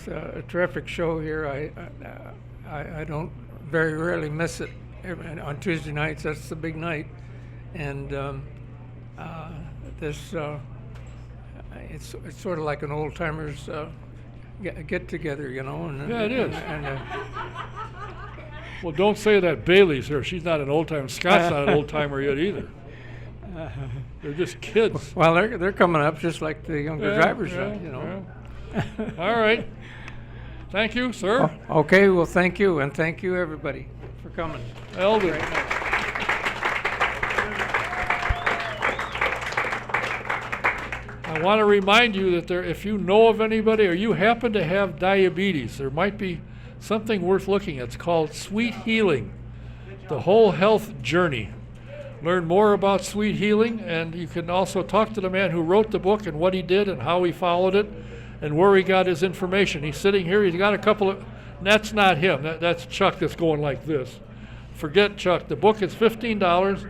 a terrific show here. I don't very rarely miss it. On Tuesday nights, that's the big night, and this it's sort of like an old timers get together, you know. And, Yeah, it is. And, Well, don't say that Bailey's here. She's not an old timer. Scott's not an old timer yet either. They're just kids. well, they're coming up just like the younger drivers, you know. Yeah. All right. Thank you, sir. Okay, well, thank you, and thank you everybody for coming. Eldon. I want to remind you that if you know of anybody or you happen to have diabetes, there might be something worth looking at. It's called Sweet Healing, the whole health journey. Learn more about Sweet Healing, and you can also talk to the man who wrote the book and what he did and how he followed it and where he got his information. He's sitting here. He's got a couple of... That's not him. That's Chuck that's going like this. Forget Chuck. The book is $15.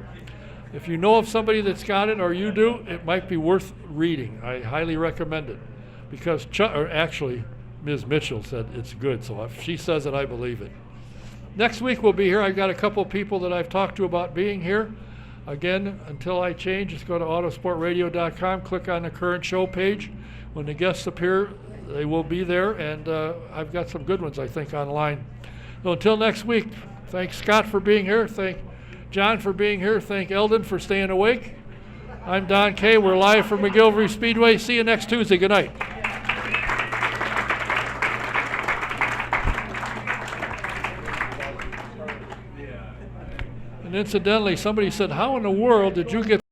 If you know of somebody that's got it or you do, it might be worth reading. I highly recommend it because Chuck, or actually, Ms. Mitchell said it's good, so if she says it, I believe it. Next week we'll be here. I've got a couple of people that I've talked to about being here. Again, until I change, just go to autosportradio.com, click on the current show page. When the guests appear, they will be there, and I've got some good ones, I think, online. So until next week, thanks Scott for being here. Thank John for being here. Thank Eldon for staying awake. I'm Don Kay. We're live from McGillivray Speedway. See you next Tuesday. Good night. And incidentally, somebody said, how in the world did you get